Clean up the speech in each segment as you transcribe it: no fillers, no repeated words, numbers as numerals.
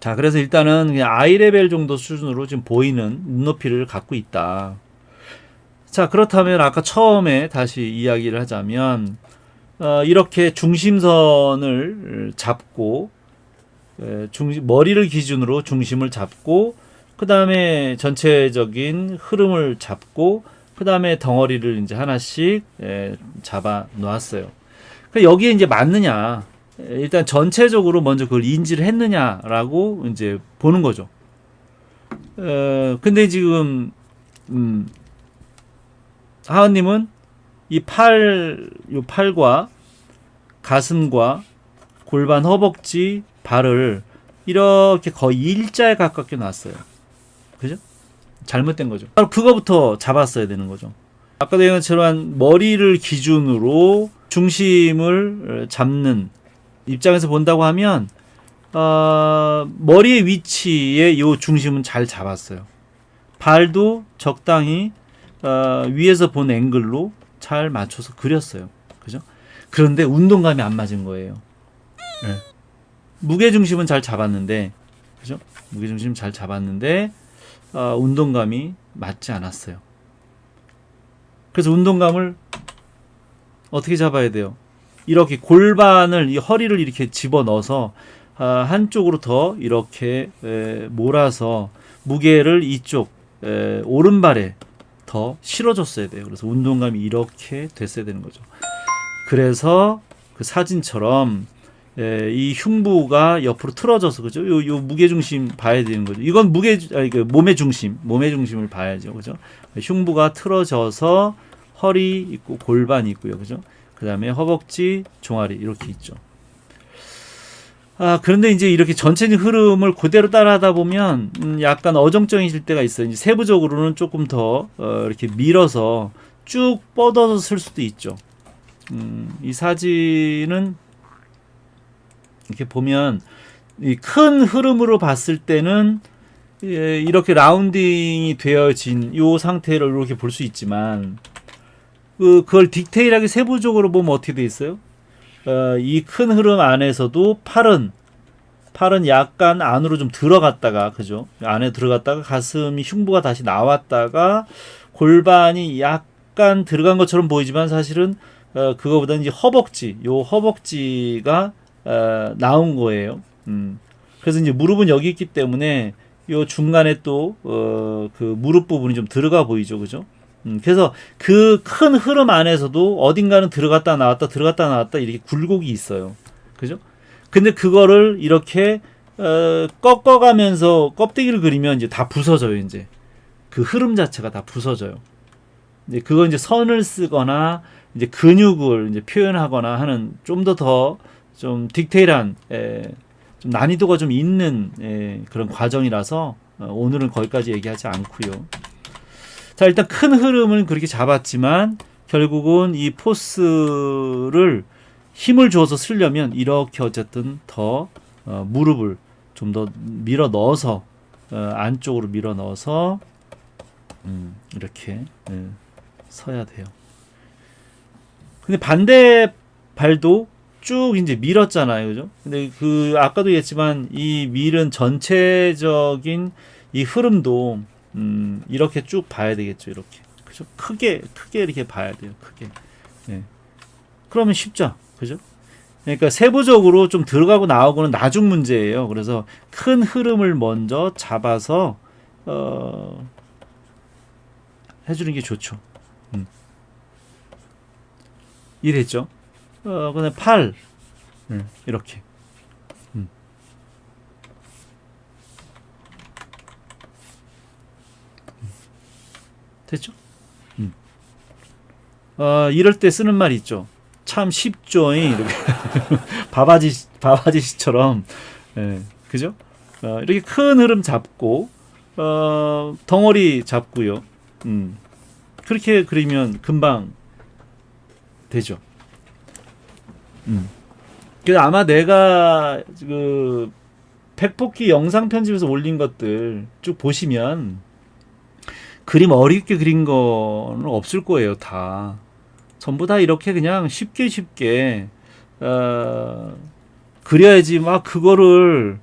자, 그래서 일단은 그냥 아이 레벨 정도 수준으로 지금 보이는 눈높이를 갖고 있다. 자, 그렇다면 아까 처음에 다시 이야기를 하자면 이렇게 중심선을 잡고 머리를 기준으로 중심을 잡고 그 다음에 전체적인 흐름을 잡고 그 다음에 덩어리를 이제 하나씩 잡아 놓았어요. 여기에 이제 맞느냐, 일단 전체적으로 먼저 그걸 인지를 했느냐라고 이제 보는 거죠. 근데 지금 하은님은 이 팔과 가슴과 골반, 허벅지, 발을 이렇게 거의 일자에 가깝게 놨어요. 그죠? 잘못된 거죠. 바로 그거부터 잡았어야 되는 거죠. 아까도 얘기한 것처럼 머리를 기준으로 중심을 잡는 입장에서 본다고 하면 머리의 위치에 이 중심은 잘 잡았어요. 발도 적당히 위에서 본 앵글로 잘 맞춰서 그렸어요. 그죠? 그런데 운동감이 안 맞은 거예요. 네. 무게중심은 잘 잡았는데, 그죠? 무게중심 잘 잡았는데 운동감이 맞지 않았어요. 그래서 운동감을 어떻게 잡아야 돼요? 이렇게 골반을, 이 허리를 이렇게 집어넣어서 한쪽으로 더 이렇게 몰아서 무게를 이쪽 오른발에 더 실어줬어야 돼요. 그래서 운동감이 이렇게 됐어야 되는 거죠. 그래서 그 사진처럼 이 흉부가 옆으로 틀어져서, 그죠? 요 무게중심 봐야 되는 거죠. 이건 몸의 중심을 봐야죠. 그죠? 흉부가 틀어져서 허리 있고 골반 있고요. 그죠? 그 다음에 허벅지, 종아리 이렇게 있죠. 그런데 이제 이렇게 전체적인 흐름을 그대로 따라하다 보면 약간 어정쩡해질 때가 있어요. 이제 세부적으로는 조금 더 이렇게 밀어서 쭉 뻗어서 쓸 수도 있죠. 이 사진은 이렇게 보면 이 큰 흐름으로 봤을 때는 이렇게 라운딩이 되어진 이 상태를 이렇게 볼 수 있지만 그걸 디테일하게 세부적으로 보면 어떻게 돼 있어요? 이 큰 흐름 안에서도 팔은 약간 안으로 좀 들어갔다가, 그죠? 안에 들어갔다가 가슴이, 흉부가 다시 나왔다가 골반이 약간 들어간 것처럼 보이지만 사실은 그거보다는 이제 허벅지가 나온 거예요. 그래서 이제 무릎은 여기 있기 때문에 요 중간에 또 그 무릎 부분이 좀 들어가 보이죠, 그죠? 그래서 그 큰 흐름 안에서도 어딘가는 들어갔다 나왔다 이렇게 굴곡이 있어요, 그죠? 근데 그거를 이렇게 꺾어가면서 껍데기를 그리면 이제 다 부서져요. 이제 그 흐름 자체가 다 부서져요. 이제 그거 이제 선을 쓰거나 이제 근육을 이제 표현하거나 하는 좀 더 좀 디테일한 좀 난이도가 좀 있는 그런 과정이라서 오늘은 거기까지 얘기하지 않고요. 자, 일단 큰 흐름은 그렇게 잡았지만 결국은 이 포스를 힘을 줘서 쓰려면 이렇게 어쨌든 더 무릎을 좀 더 밀어 넣어서 안쪽으로 밀어 넣어서 이렇게 서야 돼요. 근데 반대 발도 쭉 이제 밀었잖아요, 그죠? 근데 그 아까도 얘기했지만 이 밀은 전체적인 이 흐름도 이렇게 쭉 봐야 되겠죠, 이렇게, 그죠? 크게 이렇게 봐야 돼요, 크게. 그러면 쉽죠, 그죠? 그러니까 세부적으로 좀 들어가고 나오고는 나중 문제예요. 그래서 큰 흐름을 먼저 잡아서 해주는 게 좋죠. 이해됐죠? 그다음에 팔 이렇게 됐죠? 이럴 때 쓰는 말 있죠. 참 쉽죠, 이렇게 바바지처럼, 그죠? 이렇게 큰 흐름 잡고 덩어리 잡고요. 그렇게 그리면 금방 되죠. 그래서 아마 내가 그 백복기 영상 편집에서 올린 것들 쭉 보시면 그림 어렵게 그린 거는 없을 거예요. 다 전부 다 이렇게 그냥 쉽게 그려야지 막 그거를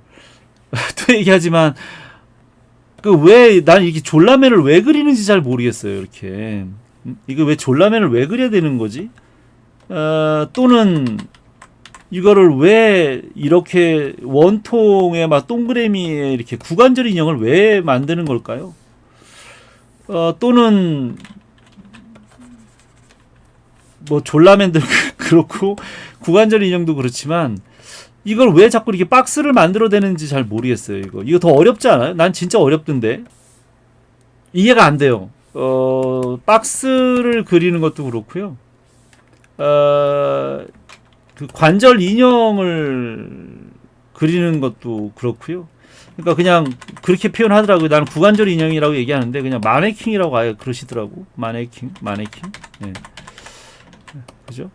또 얘기하지만 그 왜 난 이게 졸라맨을 왜 그리는지 잘 모르겠어요. 이렇게 이거 왜 졸라맨을 왜 그려야 되는 거지? 또는 이거를 왜 이렇게 원통의 막 동그라미에 이렇게 구관절 인형을 왜 만드는 걸까요? 또는 뭐 졸라맨도 그렇고 구관절 인형도 그렇지만 이걸 왜 자꾸 이렇게 박스를 만들어내는지 잘 모르겠어요. 이거 더 어렵지 않아요? 난 진짜 어렵던데 이해가 안 돼요. 박스를 그리는 것도 그렇고요. 그 관절 인형을 그리는 것도 그렇고요. 그러니까 그냥 그렇게 표현하더라고요. 나는 구관절 인형이라고 얘기하는데 그냥 마네킹이라고 아예 그러시더라고. 마네킹. 예. 그죠?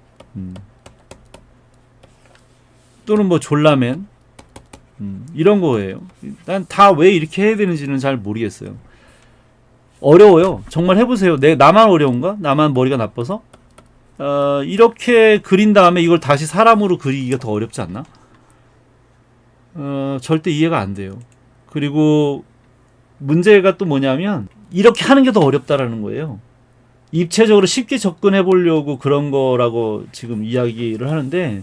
또는 뭐 졸라맨 이런 거예요. 난 다 왜 이렇게 해야 되는지는 잘 모르겠어요. 어려워요. 정말 해보세요. 나만 어려운가? 나만 머리가 나빠서? 이렇게 그린 다음에 이걸 다시 사람으로 그리기가 더 어렵지 않나? 절대 이해가 안 돼요. 그리고 문제가 또 뭐냐면 이렇게 하는 게 더 어렵다라는 거예요. 입체적으로 쉽게 접근해 보려고 그런 거라고 지금 이야기를 하는데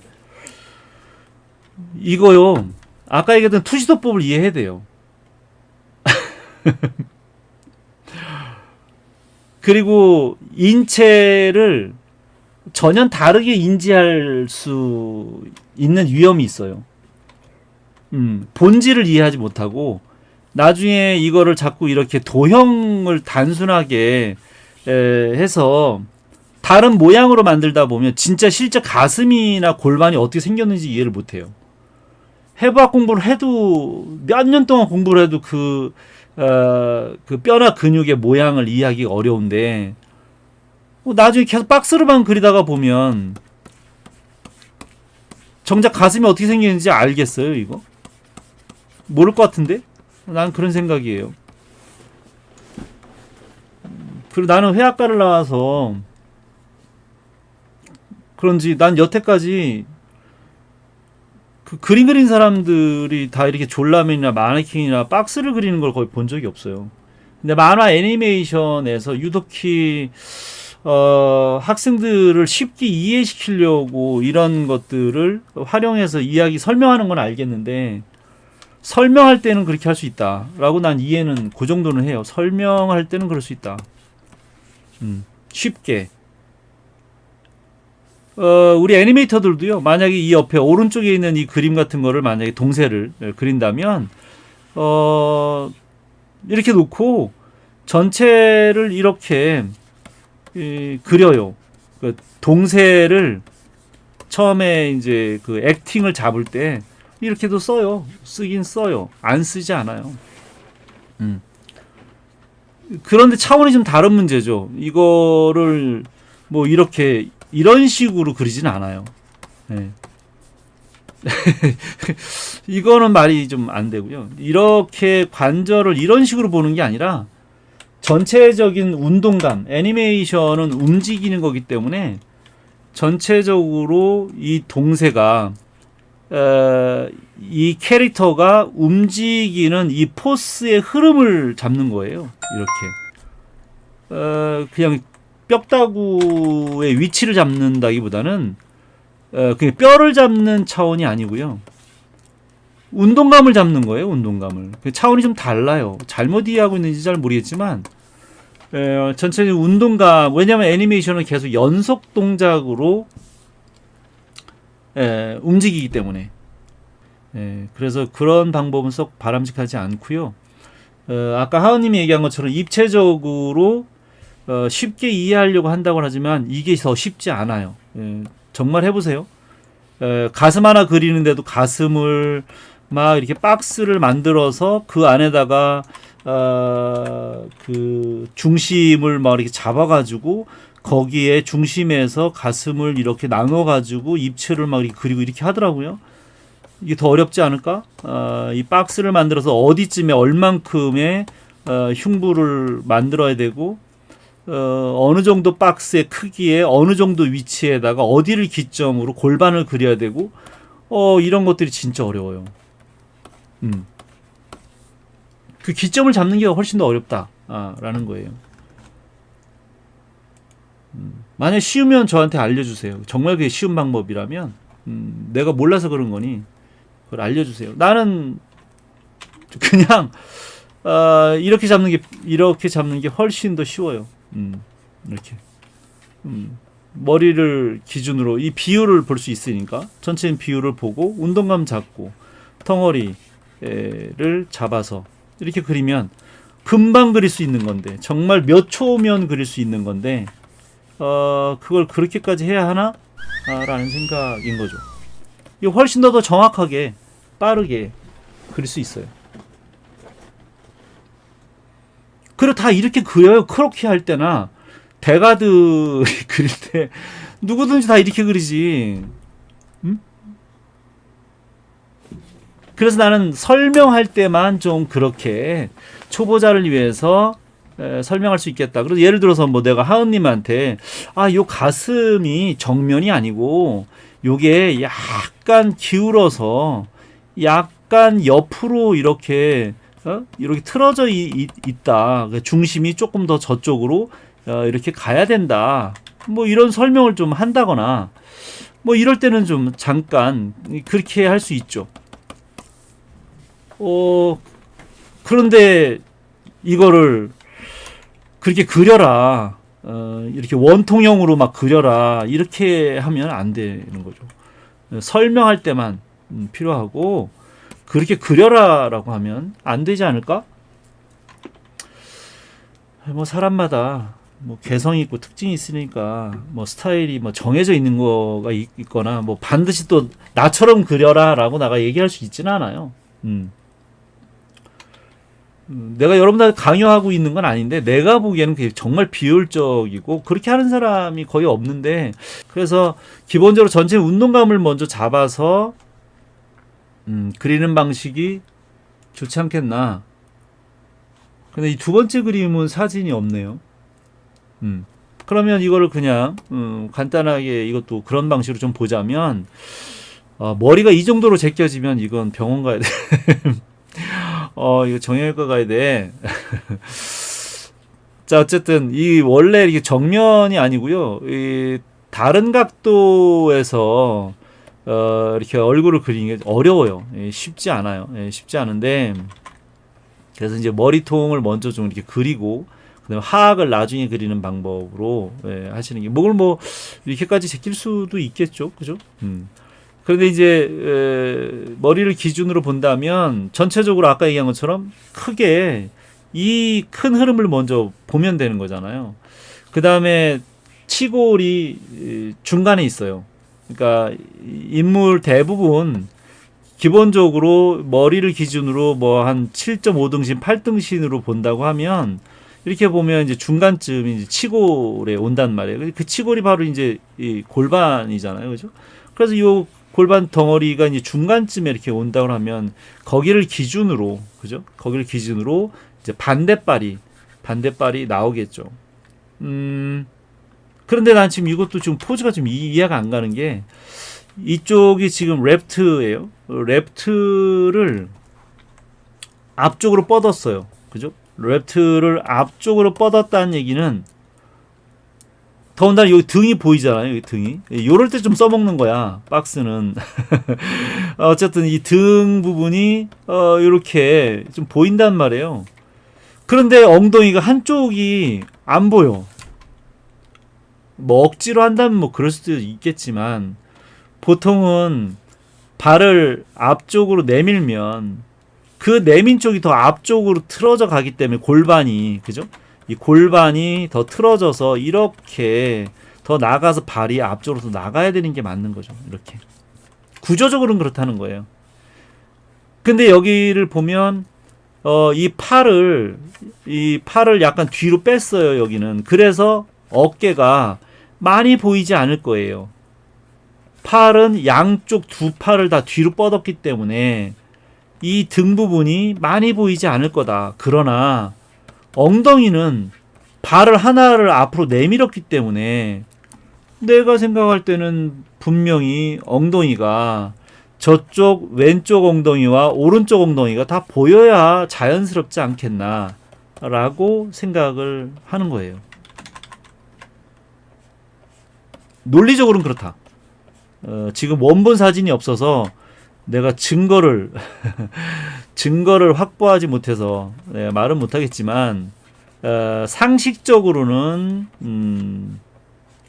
이거요. 아까 얘기했던 투시도법을 이해해야 돼요. 그리고 인체를 전혀 다르게 인지할 수 있는 위험이 있어요. 본질을 이해하지 못하고 나중에 이거를 자꾸 이렇게 도형을 단순하게 해서 다른 모양으로 만들다 보면 진짜 실제 가슴이나 골반이 어떻게 생겼는지 이해를 못해요. 해부학 공부를 해도 몇 년 동안 공부를 해도 그 뼈나 근육의 모양을 이해하기가 어려운데 나중에 계속 박스로만 그리다가 보면 정작 가슴이 어떻게 생겼는지 알겠어요, 이거? 모를 것 같은데? 난 그런 생각이에요. 그리고 나는 회화과를 나와서 그런지 난 여태까지 그 그림 그린 사람들이 다 이렇게 졸라맨이나 마네킹이나 박스를 그리는 걸 거의 본 적이 없어요. 근데 만화 애니메이션에서 유독히 학생들을 쉽게 이해시키려고 이런 것들을 활용해서 이야기 설명하는 건 알겠는데 설명할 때는 그렇게 할 수 있다라고 난 이해는 그 정도는 해요. 설명할 때는 그럴 수 있다. 쉽게. 우리 애니메이터들도요. 만약에 이 옆에 오른쪽에 있는 이 그림 같은 거를 만약에 동새를 그린다면 이렇게 놓고 전체를 이렇게 그려요. 그 동새를 처음에 이제 그 액팅을 잡을 때 이렇게도 써요. 쓰긴 써요. 안 쓰지 않아요. 그런데 차원이 좀 다른 문제죠. 이거를 뭐 이렇게 이런 식으로 그리진 않아요. 네. 이거는 말이 좀 안 되고요. 이렇게 관절을 이런 식으로 보는 게 아니라 전체적인 운동감, 애니메이션은 움직이는 거기 때문에 전체적으로 이 동세가 이 캐릭터가 움직이는 이 포스의 흐름을 잡는 거예요. 이렇게 그냥 뼈다구의 위치를 잡는다기보다는 그냥 뼈를 잡는 차원이 아니고요. 운동감을 잡는 거예요. 운동감을. 그 차원이 좀 달라요. 잘못 이해하고 있는지 잘 모르겠지만 전체적인 운동감. 왜냐하면 애니메이션은 계속 연속 동작으로 움직이기 때문에 그래서 그런 방법은 썩 바람직하지 않고요. 아까 하은님이 얘기한 것처럼 입체적으로 쉽게 이해하려고 한다고 하지만 이게 더 쉽지 않아요. 정말 해보세요. 가슴 하나 그리는데도 가슴을 막 이렇게 박스를 만들어서 그 안에다가 그 중심을 막 이렇게 잡아가지고 거기에 중심에서 가슴을 이렇게 나눠가지고 입체를 막 이렇게 그리고 이렇게 하더라고요. 이게 더 어렵지 않을까? 이 박스를 만들어서 어디쯤에 얼만큼의 흉부를 만들어야 되고 어느 정도 박스의 크기에 어느 정도 위치에다가 어디를 기점으로 골반을 그려야 되고 이런 것들이 진짜 어려워요. 그 기점을 잡는 게 훨씬 더 어렵다라는 거예요. 만약 쉬우면 저한테 알려주세요. 정말 그게 쉬운 방법이라면 내가 몰라서 그런 거니 그걸 알려주세요. 나는 그냥 이렇게 잡는 게 훨씬 더 쉬워요. 이렇게 머리를 기준으로 이 비율을 볼 수 있으니까 전체 비율을 보고 운동감 잡고 덩어리를 잡아서 이렇게 그리면 금방 그릴 수 있는 건데 정말 몇 초면 그릴 수 있는 건데 그걸 그렇게까지 해야 하나? 라는 생각인 거죠. 이거 훨씬 더 정확하게 빠르게 그릴 수 있어요. 그리고 다 이렇게 그려요. 크로키 할 때나 대가드 그릴 때 누구든지 다 이렇게 그리지. 그래서 나는 설명할 때만 좀 그렇게 초보자를 위해서 설명할 수 있겠다. 그래서 예를 들어서 뭐 내가 하은님한테 요 가슴이 정면이 아니고 요게 약간 기울어서 약간 옆으로 이렇게 틀어져 있다. 중심이 조금 더 저쪽으로 이렇게 가야 된다. 뭐 이런 설명을 좀 한다거나 뭐 이럴 때는 좀 잠깐 그렇게 할 수 있죠. 그런데 이거를 그렇게 그려라. 이렇게 원통형으로 막 그려라. 이렇게 하면 안 되는 거죠. 설명할 때만 필요하고 그렇게 그려라라고 하면 안 되지 않을까? 뭐 사람마다 뭐 개성이 있고 특징이 있으니까 뭐 스타일이 뭐 정해져 있는 거가 있거나 뭐 반드시 또 나처럼 그려라라고 내가 얘기할 수 있지는 않아요. 내가 여러분들 강요하고 있는 건 아닌데 내가 보기에는 그게 정말 비효율적이고 그렇게 하는 사람이 거의 없는데 그래서 기본적으로 전체 운동감을 먼저 잡아서 그리는 방식이 좋지 않겠나. 근데 이 두 번째 그림은 사진이 없네요. 그러면 이거를 그냥 간단하게 이것도 그런 방식으로 좀 보자면 머리가 이 정도로 제껴지면 이건 병원 가야 돼. 이거 정형외과 가야 돼. 자, 어쨌든 이 원래 이게 정면이 아니고요. 이 다른 각도에서 이렇게 얼굴을 그리는 게 어려워요. 쉽지 않아요. 쉽지 않은데 그래서 이제 머리통을 먼저 좀 이렇게 그리고 그다음에 하악을 나중에 그리는 방법으로 하시는 게 목을 뭐 이렇게까지 제낄 수도 있겠죠, 그죠? 그런데 이제 머리를 기준으로 본다면 전체적으로 아까 얘기한 것처럼 크게 이 큰 흐름을 먼저 보면 되는 거잖아요. 그 다음에 치골이 중간에 있어요. 그러니까 인물 대부분 기본적으로 머리를 기준으로 뭐 한 7.5등신, 8등신으로 본다고 하면 이렇게 보면 이제 중간쯤이 이제 치골에 온단 말이에요. 그 치골이 바로 이제 이 골반이잖아요, 그죠? 그래서 이 골반 덩어리가 이제 중간쯤에 이렇게 온다고 하면 거기를 기준으로, 그죠? 거기를 기준으로 이제 반대발이 나오겠죠. 그런데 난 지금 이것도 지금 포즈가 좀 이해가 안 가는 게 이쪽이 지금 랩트예요. 랩트를 앞쪽으로 뻗었어요. 그죠? 랩트를 앞쪽으로 뻗었다는 얘기는 더군다나 여기 등이 보이잖아요. 여기 등이. 요럴 때 좀 써먹는 거야. 박스는. 어쨌든 이 등 부분이 이렇게 좀 보인단 말이에요. 그런데 엉덩이가 한쪽이 안 보여. 뭐 억지로 한다면 뭐 그럴 수도 있겠지만 보통은 발을 앞쪽으로 내밀면 그 내민 쪽이 더 앞쪽으로 틀어져 가기 때문에 골반이, 그죠? 이 골반이 더 틀어져서 이렇게 더 나가서 발이 앞쪽으로 더 나가야 되는 게 맞는 거죠. 이렇게. 구조적으로는 그렇다는 거예요. 근데 여기를 보면 이 팔을 약간 뒤로 뺐어요. 여기는. 그래서 어깨가 많이 보이지 않을 거예요. 팔은 양쪽 두 팔을 다 뒤로 뻗었기 때문에 이 등 부분이 많이 보이지 않을 거다. 그러나 엉덩이는 발을 하나를 앞으로 내밀었기 때문에 내가 생각할 때는 분명히 엉덩이가 저쪽 왼쪽 엉덩이와 오른쪽 엉덩이가 다 보여야 자연스럽지 않겠나라고 생각을 하는 거예요. 논리적으로는 그렇다. 지금 원본 사진이 없어서 내가 증거를 확보하지 못해서 말은 못하겠지만 상식적으로는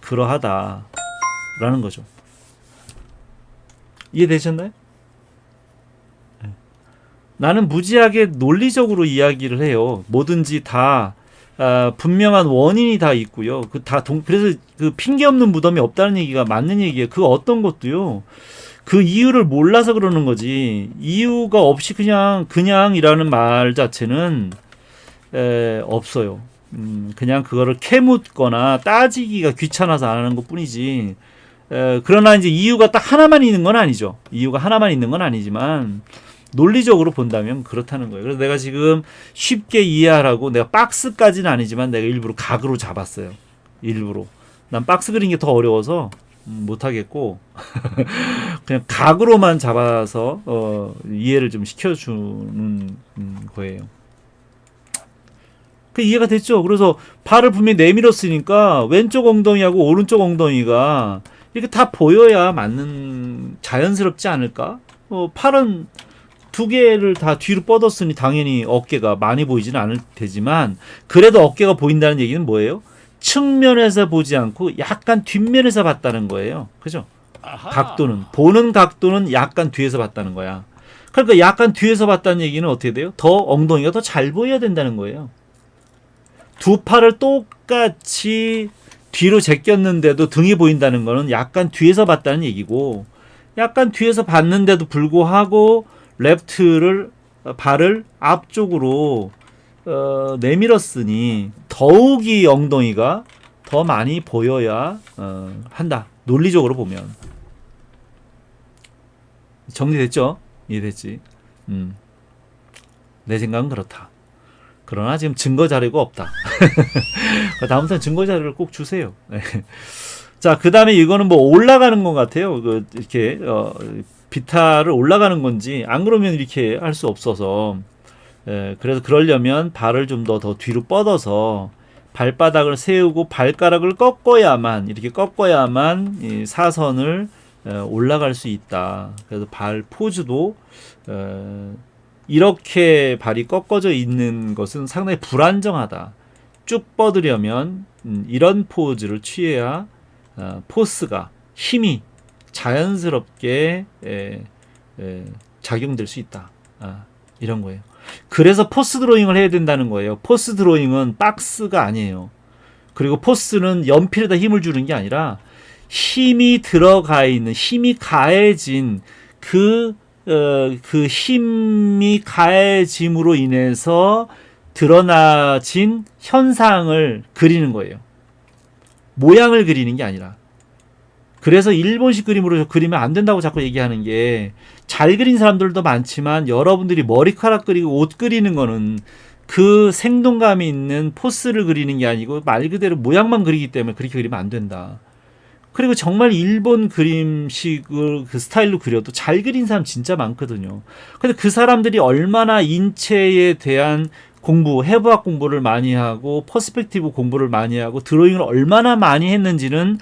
그러하다라는 거죠. 이해되셨나요? 나는 무지하게 논리적으로 이야기를 해요. 뭐든지 다 분명한 원인이 다 있고요. 그래서 그 핑계 없는 무덤이 없다는 얘기가 맞는 얘기예요. 그 어떤 것도요. 그 이유를 몰라서 그러는 거지. 이유가 없이 그냥이라는 말 자체는 없어요. 그냥 그거를 캐묻거나 따지기가 귀찮아서 안 하는 것뿐이지. 그러나 이제 이유가 딱 하나만 있는 건 아니죠. 이유가 하나만 있는 건 아니지만 논리적으로 본다면 그렇다는 거예요. 그래서 내가 지금 쉽게 이해하라고 내가 박스까지는 아니지만 내가 일부러 각으로 잡았어요. 일부러. 난 박스 그리는 게 더 어려워서 못하겠고 그냥 각으로만 잡아서 이해를 좀 시켜주는 거예요. 그 이해가 됐죠? 그래서 발을 분명히 내밀었으니까 왼쪽 엉덩이하고 오른쪽 엉덩이가 이렇게 다 보여야 맞는 자연스럽지 않을까? 팔은 두 개를 다 뒤로 뻗었으니 당연히 어깨가 많이 보이지는 않을 테지만 그래도 어깨가 보인다는 얘기는 뭐예요? 측면에서 보지 않고 약간 뒷면에서 봤다는 거예요. 그죠? 보는 각도는 약간 뒤에서 봤다는 거야. 그러니까 약간 뒤에서 봤다는 얘기는 어떻게 돼요? 더 엉덩이가 더 잘 보여야 된다는 거예요. 두 팔을 똑같이 뒤로 제꼈는데도 등이 보인다는 거는 약간 뒤에서 봤다는 얘기고, 약간 뒤에서 봤는데도 불구하고 발을 앞쪽으로 내밀었으니 더욱이 엉덩이가 더 많이 보여야 한다. 논리적으로 보면. 정리됐죠? 이해됐지? 내 생각은 그렇다. 그러나 지금 증거 자료가 없다. 다음부터는 증거 자료를 꼭 주세요. 자, 그 다음에 이거는 뭐 올라가는 것 같아요. 이렇게 비타를 올라가는 건지, 안 그러면 이렇게 할 수 없어서. 그래서 그러려면 발을 좀 더 뒤로 뻗어서 발바닥을 세우고 발가락을 이렇게 꺾어야만 이 사선을 올라갈 수 있다. 그래서 발 포즈도 이렇게 발이 꺾어져 있는 것은 상당히 불안정하다. 쭉 뻗으려면 이런 포즈를 취해야 포스가, 힘이 자연스럽게 작용될 수 있다. 이런 거예요. 그래서 포스 드로잉을 해야 된다는 거예요. 포스 드로잉은 박스가 아니에요. 그리고 포스는 연필에다 힘을 주는 게 아니라 힘이 들어가 있는, 힘이 가해진 그 힘이 가해짐으로 인해서 드러나진 현상을 그리는 거예요. 모양을 그리는 게 아니라. 그래서 일본식 그림으로 그리면 안 된다고 자꾸 얘기하는 게, 잘 그린 사람들도 많지만 여러분들이 머리카락 그리고 옷 그리는 거는 그 생동감이 있는 포스를 그리는 게 아니고 말 그대로 모양만 그리기 때문에 그렇게 그리면 안 된다. 그리고 정말 일본 그림식을 그 스타일로 그려도 잘 그린 사람 진짜 많거든요. 근데 그 사람들이 얼마나 인체에 대한 해부학 공부를 많이 하고 퍼스펙티브 공부를 많이 하고 드로잉을 얼마나 많이 했는지는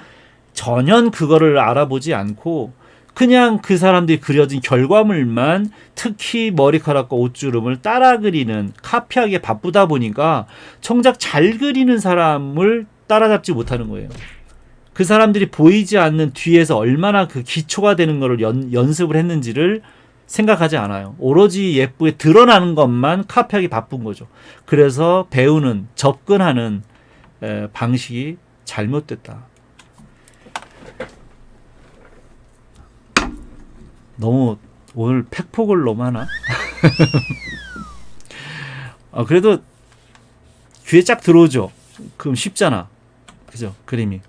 전혀 그거를 알아보지 않고 그냥 그 사람들이 그려진 결과물만, 특히 머리카락과 옷주름을 따라 그리는, 카피하기에 바쁘다 보니까 정작 잘 그리는 사람을 따라잡지 못하는 거예요. 그 사람들이 보이지 않는 뒤에서 얼마나 그 기초가 되는 거를 연습을 했는지를 생각하지 않아요. 오로지 예쁘게 드러나는 것만 카피하기 바쁜 거죠. 그래서 배우는, 접근하는 방식이 잘못됐다. 너무 오늘 팩폭을 너무 하나? 그래도 귀에 쫙 들어오죠. 그럼 쉽잖아. 그죠? 그림이.